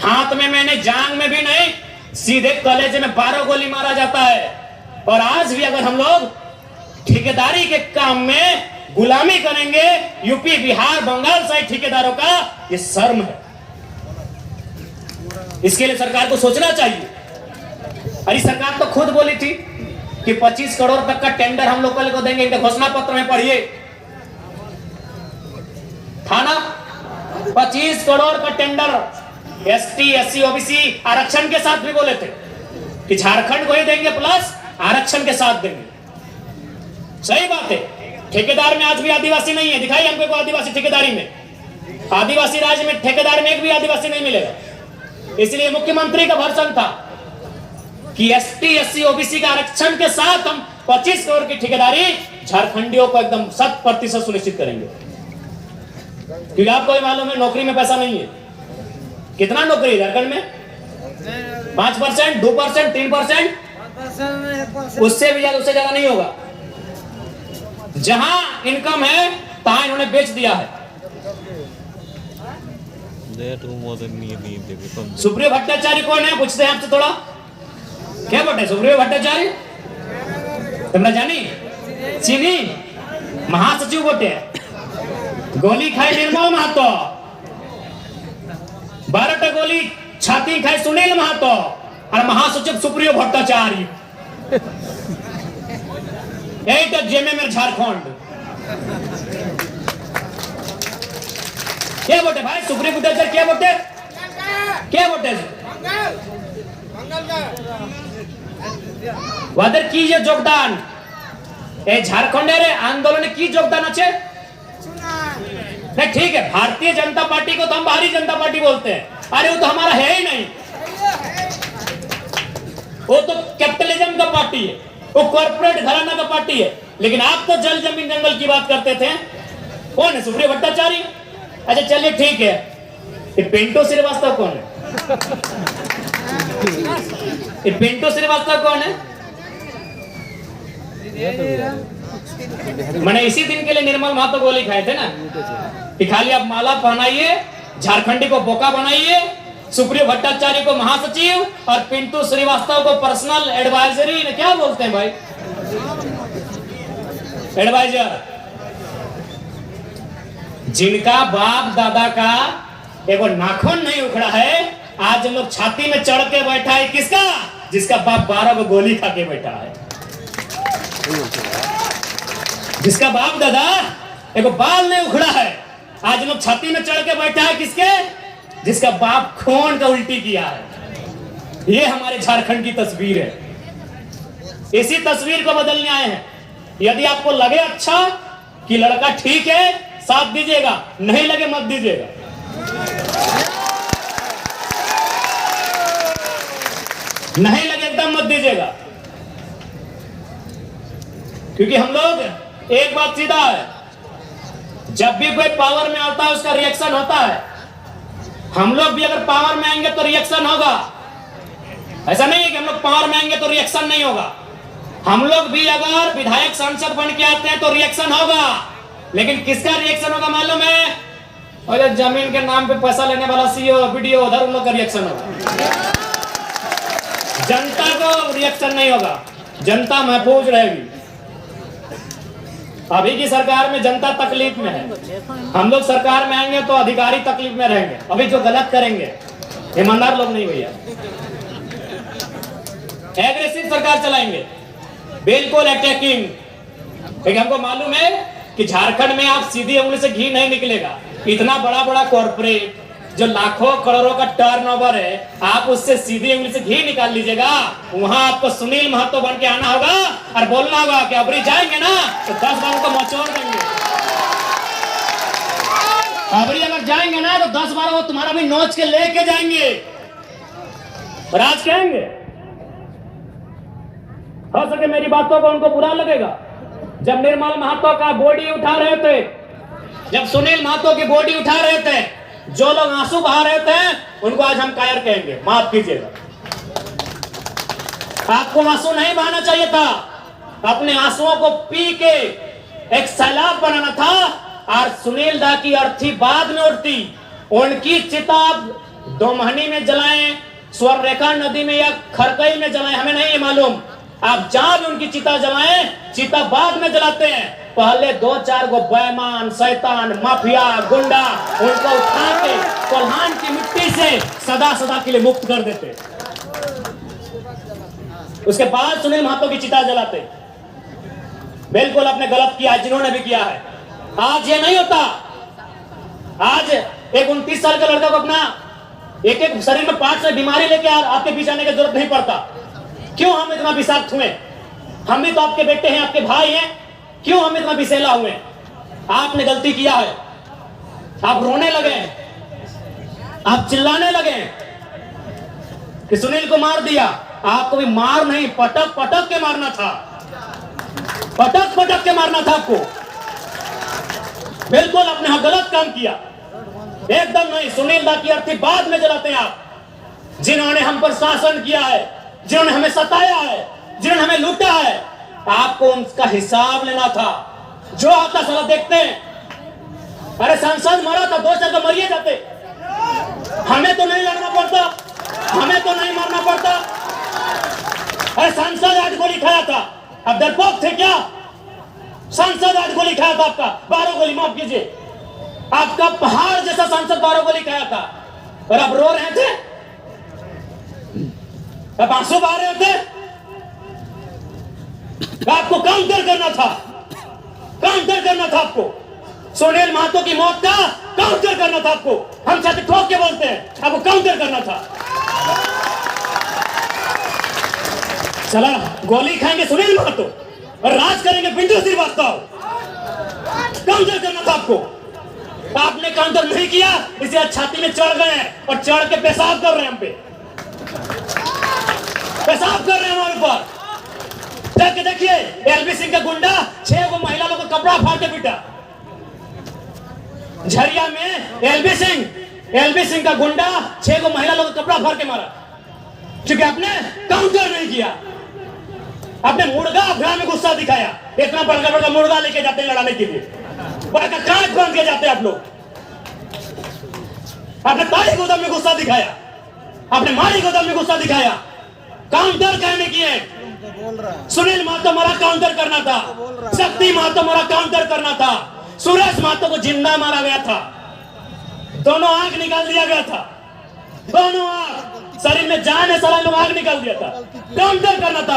हाथ में मैंने, जांग में भी नहीं, सीधे कलेजे में 12 गोली मारा जाता है। और आज भी अगर हम लोग ठेकेदारी के काम में गुलामी करेंगे यूपी, बिहार, बंगाल साइड ठेकेदारों का, ये शर्म है। इसके लिए सरकार को सोचना चाहिए। अरे सरकार तो खुद बोली थी कि 25 करोड़ तक का टेंडर हम लोग को देंगे। इनके घोषणा पत्र में पढ़िए, था ना 25 करोड़ का टेंडर एसटी, एससी, ओबीसी आरक्षण के साथ भी बोले थे कि झारखंड को ही देंगे प्लस आरक्षण के साथ देंगे। सही बात है। ठेकेदार में आज भी आदिवासी नहीं है, दिखाई हमको को आदिवासी ठेकेदारी में। आदिवासी राज्य में ठेकेदार में एक भी आदिवासी नहीं मिलेगा। इसलिए मुख्यमंत्री का भरसन था कि एसटी, एससी, ओबीसी का आरक्षण के साथ हम 25 करोड़ की ठेकेदारी झारखंडियों को एकदम 100% सुनिश्चित करेंगे। क्योंकि आपको मालूम है नौकरी में पैसा नहीं है। कितना नौकरी झारखंड में? 5%, 2%, 3%, उससे भी ज्यादा, उससे ज्यादा नहीं होगा। जहां इनकम है तहां इन्होंने बेच दिया है। सुप्रियो भट्टाचार्य कौन है? पूछते हैं आपसे थोड़ा, क्या बोलते सुप्रियो भट्टाचार्य? तुमने जानी? चीनी महासचिव बोलते हैं। गोली खाए निर्मल महतो, 12 गोली छाती खाए सुनील महतो, और महासचिव सुप्रियो भट्टाचार्य। यही तो जेमे में झारखंड। क्या बोलते भाई सुप्रियो भट्टाचार्य? क्या बोलते, क्या बोलते? वादर की ये योगदान झारखंड आंदोलन की योगदान अच्छे नहीं। ठीक है, भारतीय जनता पार्टी को तो हम बाहरी जनता पार्टी बोलते हैं। अरे वो तो हमारा है ही नहीं, वो तो कैपिटलिज्म का पार्टी है, वो कॉर्पोरेट घराना का पार्टी है। लेकिन आप तो जल जमीन जंगल की बात करते थे। कौन है सुप्रियो भट्टाचार्य? अच्छा चलिए ठीक है, ये पिंटू श्रीवास्तव कौन है? ये पिंटू श्रीवास्तव कौन है? मैंने इसी दिन के लिए निर्मल महतो गोली खाए थे ना कि खाली आप माला पहनाइए, झारखंडी को बोका बनाइए, सुप्रियो भट्टाचार्य को महासचिव और पिंटू श्रीवास्तव को पर्सनल एडवाइजरी, क्या बोलते हैं भाई, एडवाइजर। जिनका बाप दादा का एगो नाखून नहीं उखड़ा है, आज लोग छाती में चढ़ के बैठा है। किसका? जिसका बाप 12 को गोली खा के बैठा है। जिसका बाप दादा एगो बाल नहीं उखड़ा है, आज लोग छाती में चढ़ के बैठा है। किसके? जिसका बाप खून का उल्टी किया है। ये हमारे झारखंड की तस्वीर है। इसी तस्वीर को बदलने आए हैं। यदि आपको लगे अच्छा कि लड़का ठीक है, साथ दीजिएगा, नहीं लगे मत दीजिएगा। नहीं लगे एकदम मत दीजिएगा। क्योंकि हम लोग एक बात सीधा है, जब भी कोई पावर में आता है उसका रिएक्शन होता है। हम लोग भी अगर पावर में आएंगे तो रिएक्शन होगा। ऐसा नहीं है कि हम लोग पावर में आएंगे तो रिएक्शन नहीं होगा। हम लोग भी अगर विधायक सांसद बन के आते हैं तो रिएक्शन होगा। लेकिन किसका रिएक्शन होगा मालूम है? और जमीन के नाम पे पैसा लेने वाला सीओ, वीडियो, उधर उन लोग का रिएक्शन होगा। जनता को रिएक्शन नहीं होगा। जनता महफूज रहेगी। अभी की सरकार में जनता तकलीफ में है। हम लोग सरकार में आएंगे तो अधिकारी तकलीफ में रहेंगे। अभी जो गलत करेंगे, ईमानदार लोग नहीं भैया, एग्रेसिव सरकार चलाएंगे, बिल्कुल अटैकिंग। लेकिन हमको मालूम है कि झारखंड में आप सीधी उंगली से घी नहीं निकलेगा। इतना बड़ा बड़ा कॉर्पोरेट जो लाखों करोड़ों का टर्नओवर है, आप उससे सीधी उंगली से घी निकाल लीजिएगा। वहां आपको सुनील महतो बन के आना होगा और बोलना होगा कि अबरी जाएंगे ना तो 10 बार को मचोड़ देंगे। अबरी अगर जाएंगे ना तो 10 बार वो तुम्हारा भी नोच के लेके जाएंगे। और आज कहेंगे, हो सके मेरी बातों को उनको बुरा लगेगा। जब निर्मल महतो का बॉडी उठा रहे थे, जब सुनील महतो की बॉडी उठा रहे थे, जो लोग आंसू बहा रहे थे, उनको आज हम कायर कहेंगे, माफ कीजिएगा। आपको आंसू नहीं बहाना चाहिए था। अपने आंसुओं को पी के एक सैलाब बनाना था। और सुनील दा की अर्थी बाद में उठती, उनकी चिता दोमहनी में जलाएं, स्वर्णरेखा नदी में या खरकई में जलाएं, हमें नहीं मालूम। आप जहां भी उनकी चिता जलाएं, चिता बाद में जलाते हैं, पहले 2-4 गो बेईमान, शैतान, माफिया, गुंडा उनको उठा के कोल्हान की मिट्टी से सदा सदा के लिए मुक्त कर देते। उसके बाद सुनील महतो की चिता जलाते। बिल्कुल आपने गलत किया, जिन्होंने भी किया है। आज ये नहीं होता। आज एक 29 साल का लड़का को अपना एक शरीर में पार्ट से बीमारी लेके आपके पीछे आने की जरूरत नहीं पड़ता। क्यों हम इतना विषाक्त हुए? हम भी तो आपके बेटे हैं, आपके भाई हैं, क्यों हम इतना विषैला हुए? आपने गलती किया है, आप रोने लगे, आप चिल्लाने लगे कि सुनील को मार दिया। आपको भी मार नहीं, पटक पटक के मारना था, पटक पटक के मारना था आपको। बिल्कुल आपने गलत काम किया, एकदम नहीं। सुनील दा की अर्थी बाद में जलाते हैं आप, जिन्होंने हम पर शासन किया है, जिन्होंने हमें सताया है, जिन्होंने हमें लूटा है। आपको उनका हिसाब लेना था। जो आता साला देखते हैं, अरे सांसद मरा था, 2 साल तो मरिए जाते, हमें तो नहीं लड़ना पड़ता, हमें तो नहीं मारना पड़ता। अरे सांसद 8 गोली खाया था, अब डरपोक थे क्या? सांसद 8 गोली खाया था, आपका 12 गोली, माफ कीजिए, आपका पहाड़ जैसा सांसद 12 गोली खाया था, और अब रो रहे थे, अब आंसू बहा रहे थे। आपको काउंटर करना था, काउंटर करना था आपको। सुनील महतो की मौत का काउंटर करना था आपको। हम चाहते ठोक के बोलते हैं, आपको काउंटर करना था। चला गोली खाएंगे सुनील महतो और राज करेंगे पिंटू श्रीवास्तव। काउंटर करना था आपको, आपने काउंटर नहीं किया, इसे छाती में चढ़ गए और चढ़ के पेशाब कर रहे हैं, हम पे पेशाब कर रहे हैं हमारे ऊपर। जाके देखिए, एलबी सिंह का गुंडा 6 गो महिला लोग को कपड़ा फाड़ के पीटा। झरिया में एलबी सिंह का गुंडा 6 गो महिला लोग को कपड़ा फाड़ के मारा, क्योंकि आपने काउंटर नहीं किया। आपने मुर्गा अफरा में गुस्सा दिखाया। इतना बड़का बड़का मुर्गा लेके जाते हैं लड़ाने के लिए, बड़का कांच बांध के जाते हैं आप लोग। आपने ताली गोदाम में गुस्सा दिखाया, आपने मारी गोदाम में गुस्सा दिखाया। काउंटर कहने किए। सुनील महतो मरा, काउंटर करना था। शक्ति महतो मरा, काउंटर करना था। सुरेश महतो को जिंदा मारा गया था, दोनों आंख निकाल दिया गया था, दोनों आंख, शरीर में जान है, सारा लोग आंख निकाल दिया था। काउंटर करना था।